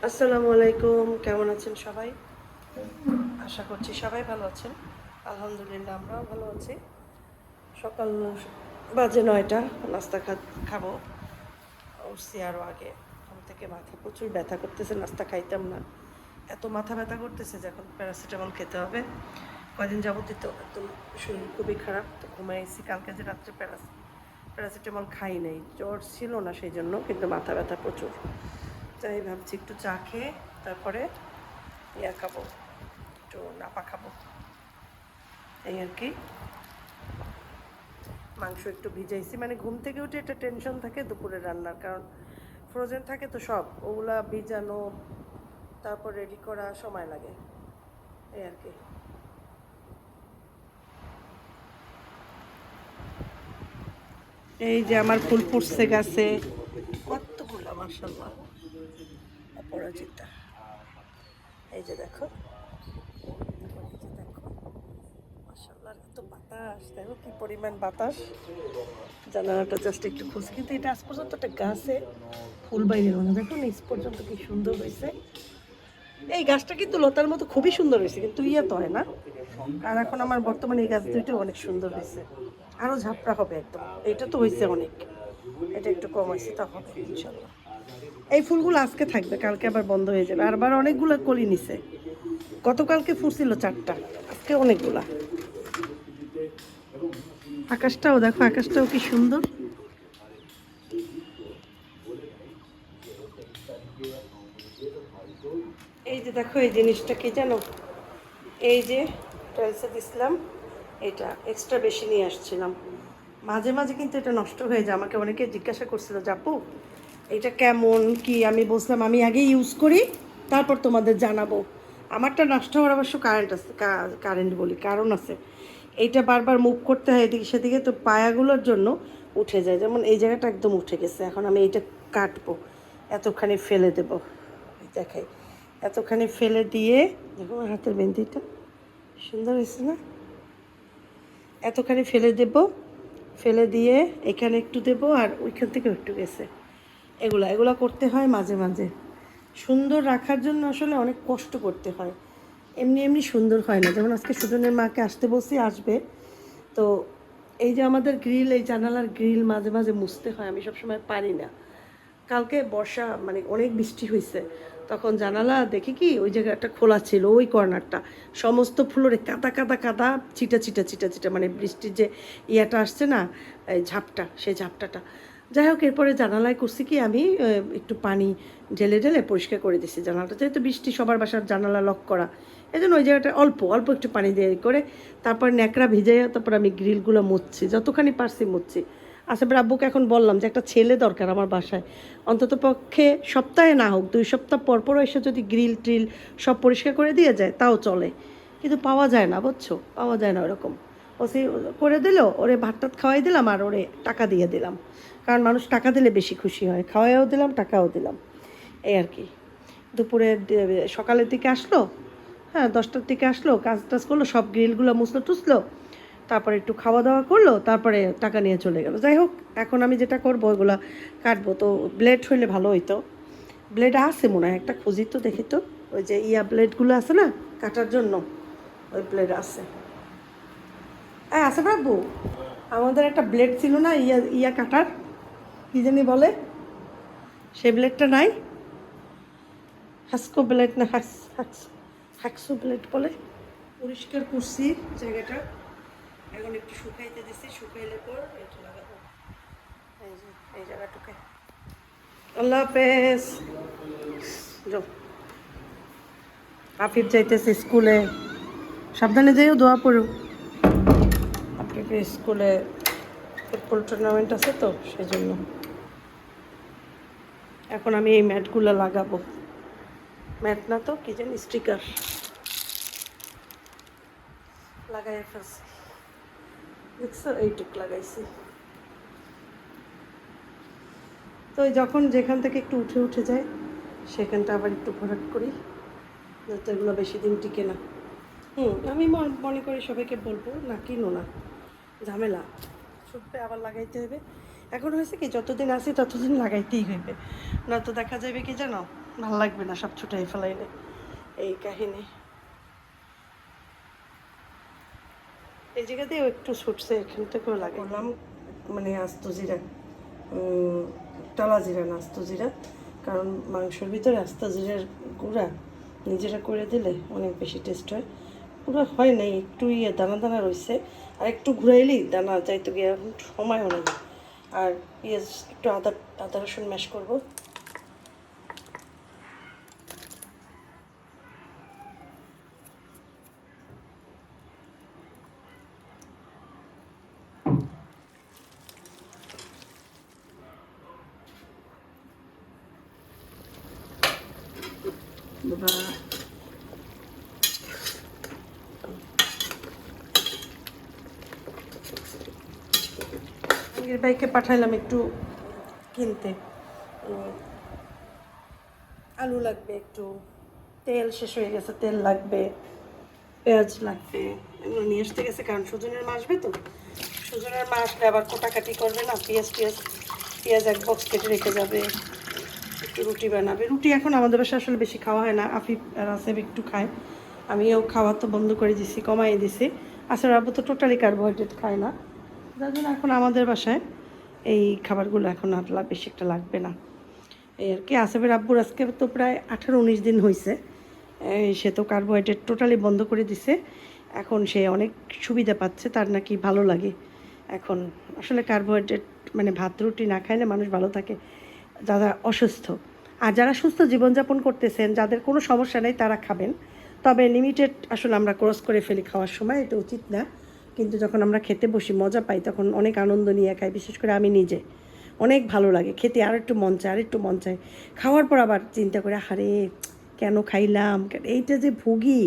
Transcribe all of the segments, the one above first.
আসসালামু আলাইকুম, কেমন আছেন সবাই? আশা করছি সবাই ভালো আছেন। আলহামদুলিল্লাহ আমরাও ভালো আছি। সকাল বাজে 9টা, নাস্তা খাবো। উঠছি আরও আগে। ঘুম থেকে মাথা প্রচুর ব্যথা করতেছে, নাস্তা খাইতাম না, এত মাথা ব্যথা করতেছে যে এখন প্যারাসিটামল খেতে হবে। কয়দিন যাবতই তো একদম শরীর খুবই খারাপ, তো ঘুমাইছি। কালকে যে রাত্রে প্যারাসিটামল খাই নাই, জ্বর ছিল না সেই জন্য, কিন্তু মাথা ব্যথা প্রচুর। তাই ভাবছি একটু চা খেয়ে তারপরে খাবো, একটু নাপা খাবো, এই আর কি। মাংস একটু ভিজাইছি, মানে ঘুম থেকে উঠে একটা টেনশন থাকে দুপুরে রান্নার, কারণ ফ্রোজেন থাকে তো সব, ওগুলা ভিজানো তারপর রেডি করা সময় লাগে, এই আর কি। এই যে আমার ফুল ফুটছে গাছে, কতগুলো মাশাআল্লাহ, অপরাজিতা। এই যে দেখো, মাশাআল্লাহ, এত বাতাস, দেখো কি পরিমাণ বাতাস। জানালাটা জাস্ট একটু খুঁজছি, কিন্তু এটা আজ পর্যন্ত একটা গাছে ফুল বাইরে না, দেখো নিচ পর্যন্ত কি সুন্দর হয়েছে। এই গাছটা কিন্তু লতার মতো খুবই সুন্দর হয়েছে, কিন্তু তো হয় না। আর এখন আমার বর্তমানে এই গাছ দুইটা অনেক সুন্দর হয়েছে, আরও ঝাপড়া হবে একদম। এটা তো হয়েছে অনেক, এটা একটু কম হয়েছে, তা হবে ইনশাল্লাহ। এই ফুলগুলো আজকে থাকবে, কালকে আবার বন্ধ হয়ে যাবে। আর আবার অনেকগুলো কলি নিছে, গতকালকে ফুটছিল 4টা, আজকে অনেকগুলা। আকাশটাও দেখো, আকাশটাও কি সুন্দর। এই যে দেখো, এই জিনিসটা কি জানো, এই যে টাইলসে দিছিলাম, এটা এক্সট্রা বেশি নিয়ে আসছিলাম। মাঝে মাঝে কিন্তু এটা নষ্ট হয়ে যায়, আমাকে অনেকে জিজ্ঞাসা করছিল জাপু এটা কেমন কি, আমি বলছিলাম আমি আগে ইউজ করি, তারপর তোমাদের জানাবো। আমারটা নষ্ট হওয়ার অবশ্য কারেন্ট আছে, কারেন্ট বলি কারণ আছে। এইটা বারবার মুভ করতে হয় এদিকে সেদিকে, তো পায়াগুলোর জন্য উঠে যায়। যেমন এই জায়গাটা একদম উঠে গেছে, এখন আমি এইটা কাটবো, এতখানি ফেলে দেবো। দেখাই, এতখানি ফেলে দিয়ে, দেখো আমার হাতের মেহেন্দিটা সুন্দর হয়েছে না, এতখানি ফেলে দেব, ফেলে দিয়ে এখানে একটু দেব, আর ওইখান থেকে একটু গেছে। এগুলা করতে হয় মাঝে মাঝে, সুন্দর রাখার জন্য আসলে অনেক কষ্ট করতে হয়, এমনি এমনি সুন্দর হয় না। যেমন আজকে সুজনের মাকে আসতে বলছি, আসবে। তো এই যে আমাদের গ্রিল, এই জানালার গ্রিল মাঝে মাঝে মুছতে হয়, আমি সবসময় পারি না। কালকে বর্ষা, মানে অনেক বৃষ্টি হয়েছে, তখন জানালা দেখি কি ওই জায়গাটা খোলা ছিল, ওই কর্নারটা সমস্ত ফ্লোরে কাদা কাদা কাদা, চিটা চিটা চিটা চিটা, মানে বৃষ্টির যে আসছে না, এই ঝাপটা, সেই ঝাপটাটা। যাই হোক, এরপরে জানালায় করছি কি আমি একটু পানি ঢেলে ঢেলে পরিষ্কার করে দিছি জানালাটা, যেহেতু বৃষ্টি, সবার বাসার জানালা লক করা, এই জন্য ওই জায়গাটা অল্প অল্প একটু পানি দিয়ে করে, তারপর ন্যাকড়া ভিজাই, তারপর আমি গ্রিলগুলো মুছছি, যতখানি পারছি মুছছি। আসামের আব্বুকে এখন বললাম যে একটা ছেলে দরকার আমার বাসায়, অন্তত পক্ষে সপ্তাহে না হোক 2 সপ্তাহ পর পর এসে যদি গ্রিল ট্রিল সব পরিষ্কার করে দিয়ে যায় তাও চলে, কিন্তু পাওয়া যায় না, বুঝছো, পাওয়া যায় না ওরকম। ও সে করে দিল, ওরে ভাত টাত খাওয়াই দিলাম, আর ওরে টাকা দিয়ে দিলাম, কারণ মানুষ টাকা দিলে বেশি খুশি হয়, খাওয়াইও দিলাম টাকাও দিলাম, এই আর কি। দুপুরে সকালের দিকে আসলো, হ্যাঁ 10টার দিকে আসলো, কাজ টাজ করলো, সব গ্রিলগুলো মুছলো টুসলো, তারপরে একটু খাওয়া দাওয়া করলো, তারপরে টাকা নিয়ে চলে গেল। যাই হোক, এখন আমি যেটা করবো ওগুলো কাটবো, তো ব্লেড হইলে ভালো হইতো। ব্লেড আছে মনে হয় একটা, খুঁজি তো দেখি তো, ওই যে ব্লেডগুলো আছে না কাটার জন্য, ওই ব্লেড আছে। হ্যাঁ আছে বাবু, আমাদের একটা ব্লেড ছিল না কাটার, কী জানি বলে, সে ব্লেডটা নাই, হাস্কো ব্লেড না হ্যাক্সো ব্লেড বলে। পরিষ্কার করছি জায়গাটা, এখন একটু শুকাইতে দিছি, শুকাইলে পর এটা লাগাবো, এই যে এই জায়গাটুকে। আল্লাহ হাফেজ। যাও, আফিফ যাইতেছে স্কুলে, সাবধানে যাইও, দোয়া পড়ো। আফিফের স্কুলে ফুটবল টুর্নামেন্ট আছে তো সেই জন্য। এখন আমি এই ম্যাটগুলো লাগাবো, ম্যাট না তো কি জানি, স্টিকার লাগাই ফেলছি, দেখছো এইটুক লাগাইছি। তো যখন যেখান থেকে একটু উঠে উঠে যায় সেখানটা আবার একটু ভরাট করি, যাতে এগুলো বেশি দিন টিকে না। আমি মনে করি সবাইকে বলবো না, কিনো না, ঝামেলা, ছুটবে আবার লাগাইতে হবে। এখন হয়েছে কি, যতদিন আসি ততদিন লাগাইতেই হইবে, নয়তো দেখা যাবে কি জানো, ভালো লাগবে না সব ছুটাই ফেলাইলে, এই কাহিনী। এই জায়গাতেও একটু ছুটছে, এখান থেকেও লাগে। বললাম মানে আস্ত জিরা, টালা জিরা না আস্ত জিরা, কারণ মাংসের ভিতরে আস্ত জিরার গুঁড়া নিজেরা করে দিলে অনেক বেশি টেস্ট হয়। পুরো হয় নাই, একটু দানা দানা রয়েছে, আর একটু ঘুরাইলেই দানা যাইতে গিয়ে সময় অনেক। আর পেঁয়াজ একটু আদা আদা রসুন ম্যাশ করবো। বাবা আগের বাইকে পাঠাইলাম একটু কিনতে, আলু লাগবে, একটু তেল শেষ হয়ে গেছে, তেল লাগবে, পেঁয়াজ লাগবে, এগুলো নিয়ে আসতে গেছে। কারণ সুজনের মা আসবে তো, সুজনের মা আসলে আবার কোটাকাটি করবে না, পেঁয়াজ এক বক্স কেটে রেখে যাবে, একটু রুটি বানাবে। রুটি এখন আমাদের বাসায় আসলে বেশি খাওয়া হয় না, আফিফ আর আসেফ একটু খায়, আমিও খাওয়া তো বন্ধ করে দিছি, কমাই দিছি। আসলে আব্বু তো টোটালি কার্বোহাইড্রেট খায় না, যার জন্য এখন আমাদের বাসায় এই খাবারগুলো এখন আর বেশি একটা লাগবে না। এই আর কি। আসেফের আব্বুর আজকে তো প্রায় 18-19 দিন হয়েছে, সে তো কার্বোহাইড্রেট টোটালি বন্ধ করে দিছে। এখন সে অনেক সুবিধা পাচ্ছে, তার নাকি ভালো লাগে এখন। আসলে কার্বোহাইড্রেট মানে ভাত রুটি না খাইলে মানুষ ভালো থাকে, যারা অসুস্থ। আর যারা সুস্থ জীবনযাপন করতেছেন, যাদের কোনো সমস্যা নেই, তারা খাবেন। তবে লিমিটেড আসলে আমরা ক্রস করে ফেলি খাওয়ার সময়, এটা উচিত না। কিন্তু যখন আমরা খেতে বসি মজা পাই, তখন অনেক আনন্দ নিয়ে খাই, বিশেষ করে আমি নিজে। অনেক ভালো লাগে খেতে, আর একটু মন চায়, আর একটু মন চায়। খাওয়ার পর আবার চিন্তা করে, আরে কেন খাইলাম, এইটা যে ভুগি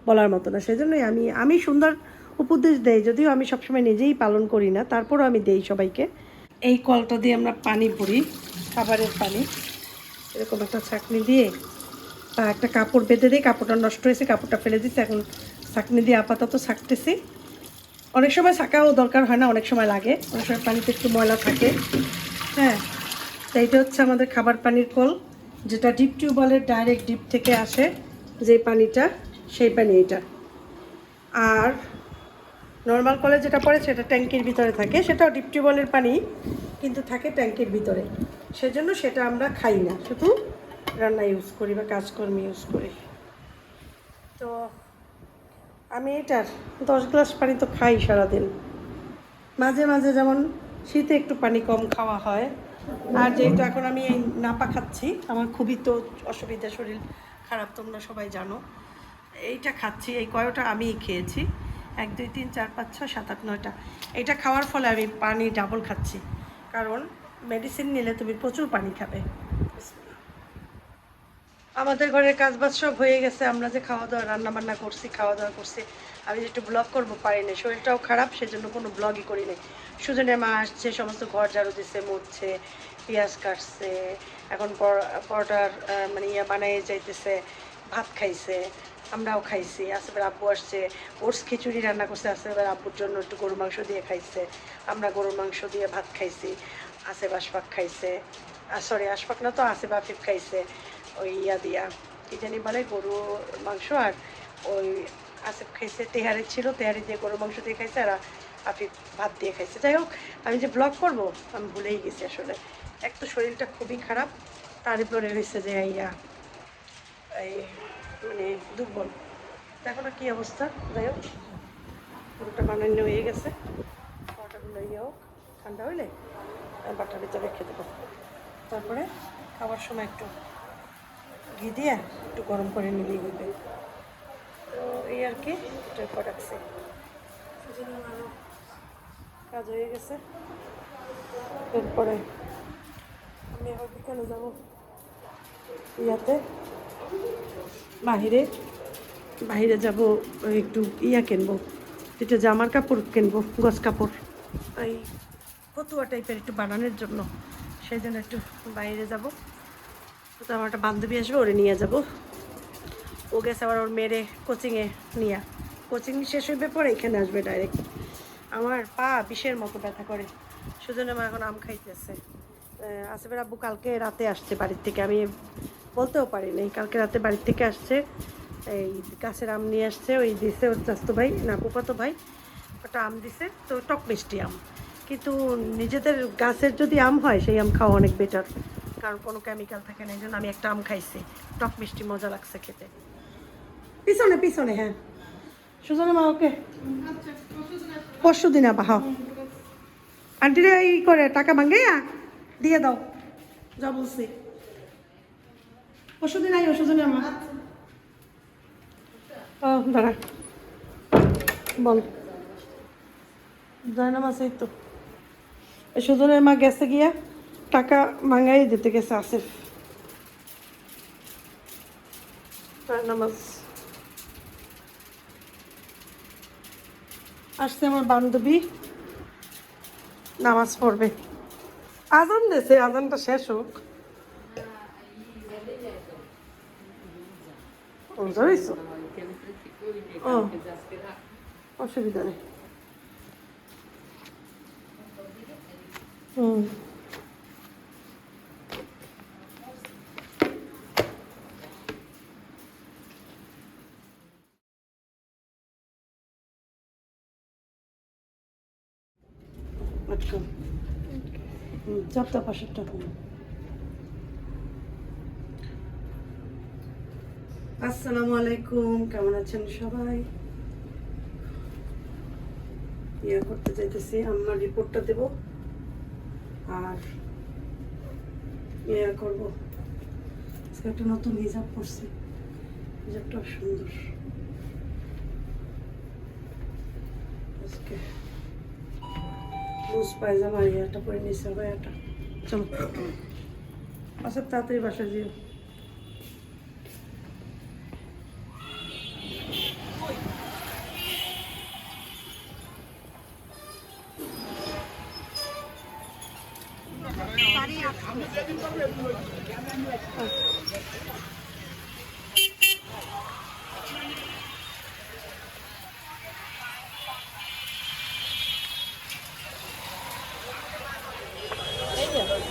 বলার মতো না। সেজন্যই আমি সুন্দর উপদেশ দেই, যদিও আমি সবসময় নিজেই পালন করি না, তারপরও আমি দেই সবাইকে। এই কলটা দিয়ে আমরা পানি ভরি, খাবারের পানি, এরকম একটা ছাঁকনি দিয়ে বা একটা কাপড় বেঁধে দিই। কাপড়টা নষ্ট হয়েছে, কাপড়টা ফেলে দিচ্ছি, এখন ছাঁকনি দিয়ে আপাতত ছাঁকতেছি। অনেক সময় ছাঁকাও দরকার হয় না, অনেক সময় লাগে, অনেক সময় পানিতে একটু ময়লা থাকে। হ্যাঁ, তো এইটা হচ্ছে আমাদের খাবার পানির কল, যেটা ডিপ টিউবওয়েলের ডাইরেক্ট ডিপ থেকে আসে যে পানিটা, সেই পানি এটা। আর নর্মাল কলে যেটা পড়ে সেটা ট্যাঙ্কির ভিতরে থাকে, সেটাও ডিপ টিউবওয়েলের পানি, কিন্তু থাকে ট্যাঙ্কির ভিতরে। সেজন্য সেটা আমরা খাই না, শুধু রান্না ইউজ করি বা কাজকর্মে ইউজ করি। তো আমি এটার 10 গ্লাস পানি তো খাই সারাদিন। মাঝে মাঝে যেমন শীতে একটু পানি কম খাওয়া হয়। আর যেহেতু এখন আমি এই নাপা খাচ্ছি, আমার খুবই তো অসুবিধা, শরীর খারাপ, তোমরা সবাই জানো। এইটা খাচ্ছি, এই কয়টা আমিই খেয়েছি, 1 2 3 4 5 6 7 8 9টা। এটা খাওয়ার ফলে আমি পানি ডাবল খাচ্ছি, কারণ মেডিসিন নিলে তুমি প্রচুর পানি খাবে। আমাদের ঘরের কাজবাজ সব হয়ে গেছে, আমরা যে খাওয়া দাওয়া রান্না বান্না করছি, খাওয়া দাওয়া করছি। আমি যে একটু ব্লগ করবো পারিনি, শরীরটাও খারাপ, সেজন্য কোনো ব্লগই করিনি। সুজনের মা আসছে, সমস্ত ঘর ঝাড়ু দিচ্ছে, মুছছে, পেঁয়াজ কাটছে, এখন পরোটার মানে বানাই যাইতেছে, ভাত খাইছে, আমরাও খাইছি। আসেফের আব্বু আসছে, ওটস খিচুড়ি রান্না করছে, আসেফের আব্বুর জন্য একটু গরুর মাংস দিয়ে খাইছে, আমরা গরুর মাংস দিয়ে ভাত খাইছি, আসেফ আশফাক খাইছে, সরি আশফাক না তো, আসেফ আফিফ খাইছে ওই দিয়া কী জানি বলে, গরুর মাংস। আর ওই আসেফ খাইছে তেহারি ছিল, তেহারি দিয়ে গরুর মাংস দিয়ে খাইছে, আর আফিফ ভাত দিয়ে খাইছে। যাই হোক, আমি যে ব্লগ করব আমি ভুলেই গেছি আসলে। এক তো শরীরটা খুবই খারাপ, তারপরে হয়েছে যে এই মানে দুর্বল। দেখো না কী অবস্থা। যাই হোক, পুরোটা বানানো হয়ে গেছে, পরোটাগুলো হোক, ঠান্ডা হইলে বাটার ভিতরে রেখে দেবো। তারপরে খাওয়ার সময় একটু ঘি দিয়ে একটু গরম করে নিলেই হবে। তো এই আর কি, এটা করে রাখছি। আরও কাজ হয়ে গেছে। এরপরে আমি আবার বিকালে যাবো ইয়াতে, বাহিরে বাহিরে যাব, একটু কিনবো, এটা জামার কাপড় কিনবো, গজ কাপড়, এই ফতুয়া টাইপের একটু বানানোর জন্য। সেই জন্য একটু বাইরে যাব। তো আমার একটা বান্ধবী আসবে, ওরে নিয়ে যাব। ও গেছে আবার ওর মেয়েরে কোচিংয়ে নিয়ে, কোচিং শেষ হইবে পরে এখানে আসবে ডাইরেক্ট। আমার পা বিষের মতো ব্যথা করে, সেজন্য আমার এখন আম খাইতেছে। আসেফের আব্বু কালকে রাতে আসছে বাড়ির থেকে, আমি বলতেও পারিনি। কালকে রাতে বাড়ির থেকে আসছে, এই গাছের আম নিয়ে আসছে, ওই দিছে ওর চাস্তো ভাই না ফুফাতো ভাই, ওটা আম দিছে, তো টক মিষ্টি আম। কিন্তু নিজেদের গাছের যদি আম হয় সেই আম খাওয়া অনেক বেটার, কারণ কোনো কেমিক্যাল থাকে না। এই জন্য আমি একটা আম খাইছি, টক মিষ্টি, মজা লাগছে খেতে। পিছনে পিছনে, হ্যাঁ সুজনে মা, ওকে পরশু দিন আবার, হ্যাঁ আন্টিরা এই করে টাকা ভাঙ্গাইয়া দিয়ে দাও, যা বলছি। পরশু দিন আইও সুজনে মা। ও দাঁড়া, বল। জয়নাম আছে তো, সুজনের মা গেছে গিয়া টাকা ভাঙ্গাই দিতে গেছে আসিফ। নামাজ আসছে আমার বান্ধবী, নামাজ পড়বে। আজান দিয়েছে, আজানটা শেষ হোক। ও অসুবিধা নেই। হুম আচ্ছা, চারটা পাঁচটা। আসসালামু আলাইকুম, কেমন আছেন সবাই? ইয়ে করতে চাইতেছি, আমার রিপোর্টটা দেব আর ইয়ে করব। আজকে একটা নতুন হিজাব পরছি, হিজাবটা সুন্দর। আজকে লুজ পায়জামা ইয়েটা পরে নিয়েছে, হবে এটা। চলো আচ্ছা, তাড়াতাড়ি বাসায় যেও।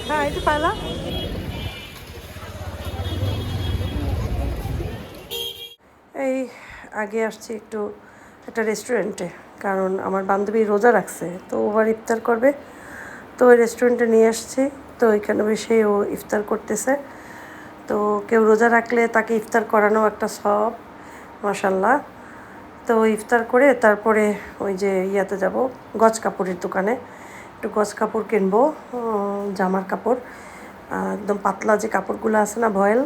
হ্যাঁ এই যে পাইলা। এই আগে আসছি একটু একটা রেস্টুরেন্টে, কারণ আমার বান্ধবী রোজা রাখছে, তো ওবার ইফতার করবে, তো ওই রেস্টুরেন্টে নিয়ে আসছি। তো এখানে বসে ও ইফতার করতেছে। তো কেউ রোজা রাখলে তাকে ইফতার করানো একটা সব, মাশাল্লাহ। তো ইফতার করে তারপরে ওই যে ইয়াতে যাব, গজ কাপড়ের দোকানে, একটু গজ কাপড় কিনবো, জামার কাপড়, একদম পাতলা যে কাপড়গুলো আছে না ভয়েল,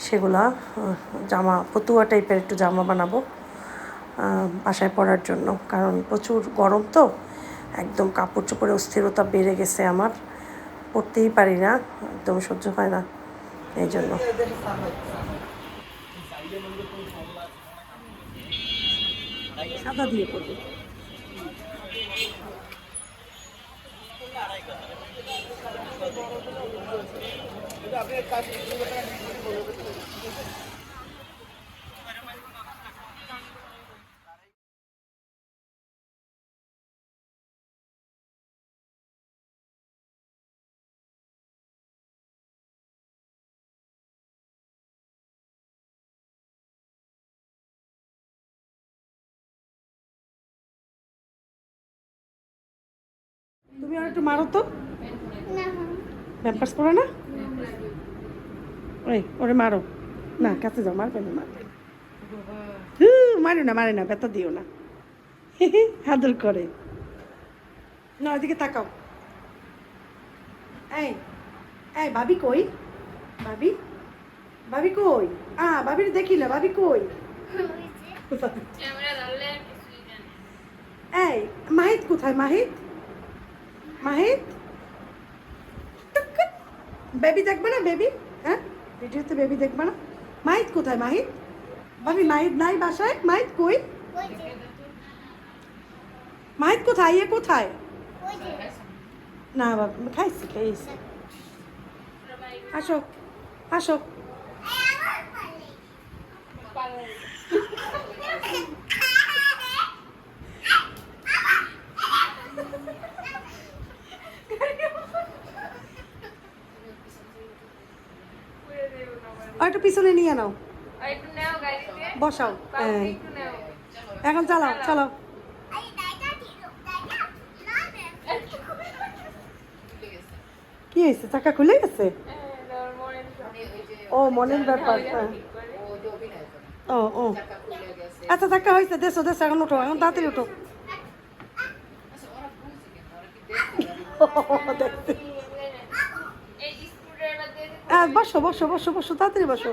সেগুলা জামা, ফতুয়া টাইপের একটু জামা বানাবো বাসায় পরার জন্য, কারণ প্রচুর গরম তো, একদম কাপড় চোপড়ে অস্থিরতা বেড়ে গেছে আমার, পরতেই পারি না, একদম সহ্য হয় না, এই জন্য। সাদা দিয়ে পরবো। তুমি আর একটু মারো তো, প্যাম্পার্স পরে না, ওই ওরে মারো না, কাছে যাও, মারবে না, মারবে না, মারো না, মারে না, ব্যথা দিও না, আদর করে না। ওইদিকে তাকাও। এই এই ভাবি কই? ভাবি, ভাবি কই? ভাবির দেখিলে, ভাবি কই? এই মাহিত কোথায়? মাহিত, মাহিত বেবি দেখবে না? বেবি, হ্যাঁ ভিডিওতে বেবি দেখবে না? মাহিত কোথায়? মাহিত, ভাবি মাহিত নাই বাসায়, মাহিত কই? মাহিত কোথায়? ইয়ে কোথায়? না বাবা, খাইছি খাইছি। আসো আসো। একটু পিছনে নিয়ে নাও, আর একটু নাও গাড়িতে বসাও। পাউডার হ্যাঁ, একটু নাও এখন চালাও চালাও। কি হয়েছে, চাকা খুলে গেছে? ওর মনের ও মনের ব্যাপার, হ্যাঁ। ঠিক করে ও ও আচ্ছা, চাকা হয়েছে, দেশো দেশো, এখন উঠো, এখন তাড়াতাড়ি উঠো। দেখতে। এই স্ক্রুড্রাইভার দিয়ে বসো বসো বসো বসো, তাড়াতাড়ি বসো।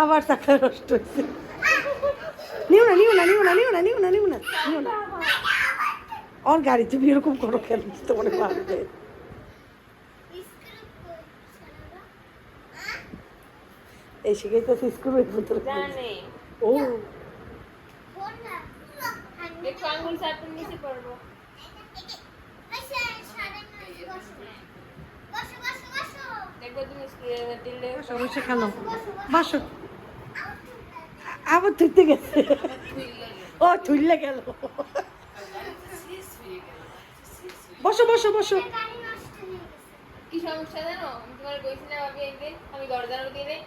আবার চাকা নষ্ট হয়েছে। নিও না নিও না নিও না নিও না নিও না নিও না নিও না। ওর গাড়ি তুমি এরকম করো কেন, তোমার মারবে। এই শিখাইতেছে স্কুল ভিতরে। জানে ও একটু আঙ্গুল চাপের নিচে পড়বো দেখবো তুমি স্ক্রুড্রাইভার দিলে সমস্যা খেলো, বসো। আবার ধুইতে গেছে, ও ধুইলে গেল। বসো বসো বসো। কি সমস্যা জানো, আমি তোমার বলছিলাম আমি একদিন আমি গর্দানো দিয়ে দেই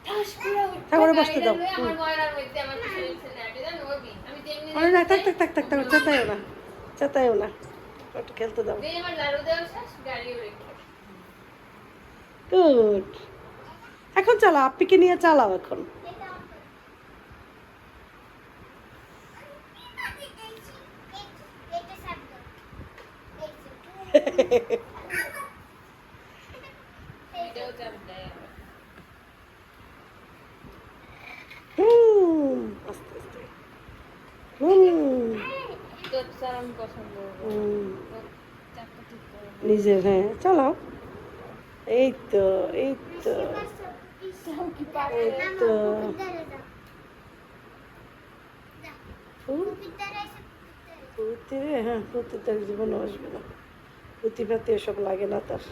ঠাস করে তারপরে বসতে দাও। আমার ময়লার মধ্যে আমার কিছু হচ্ছে না এটা জানো ভাবি আমি তেমনি আরে না, থাক থাক থাক থাক থাক, চেতাইও না, চেতাইও না, একটু খেলতে দাও। দেই আমার ঝাড়ু দেওয়া শেষ গাড়িও রেখে গুড। এখন চালাও, আপ্পিকে নিয়ে চালাও এখন। এটাও চাপ দেয় আবার। আস্তে আস্তে। তো চালান পছন্দ তো চাপটা ঠিক করে নিজের, হ্যাঁ চালাও। এই তো এই তো কি পারে এই তো। পুঁতি রে, হ্যাঁ পুঁতি তার জীবনে আসবে না। পুঁতি ফাতি এসব লাগে না তার।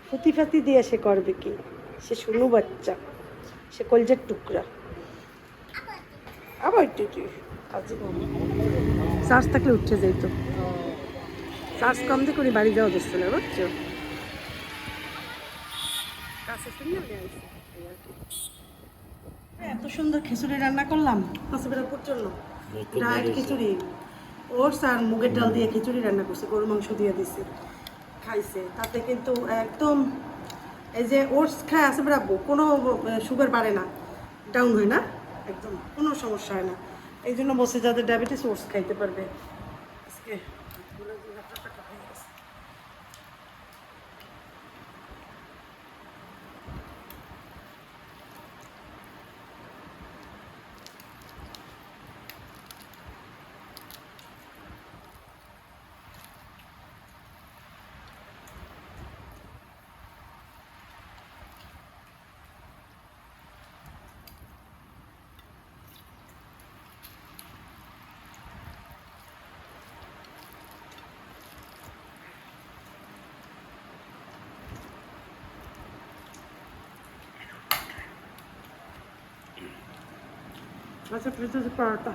পুঁতি ফাতি দিয়ে সে করবে কি? সে শুনু বাচ্চা, সে কলজের টুকরা। আবার তুই চার্জ থাকলে উঠে যাইতো, চার্জ কম দিয়ে করে বাড়ি যাওয়া যাচ্ছে না, বুঝছো? এত সুন্দর খিচুড়ি রান্না করলাম আসবেরাপুর জন্য। ডায়েট খিচুড়ি, ওটস আর মুগের ডাল দিয়ে খিচুড়ি রান্না করছে, গরুর মাংস দিয়ে দিছে, খাইছে। তাতে কিন্তু একদম এই যে ওটস খায় আসবেরাব্বু, কোনো সুগার বাড়ে না, ডাউন হয় না, একদম কোনো সমস্যা হয় না। এই জন্য বসে যাদের ডায়াবেটিস ওটস খাইতে পারবে। আজকে আচ্ছা, পরোটা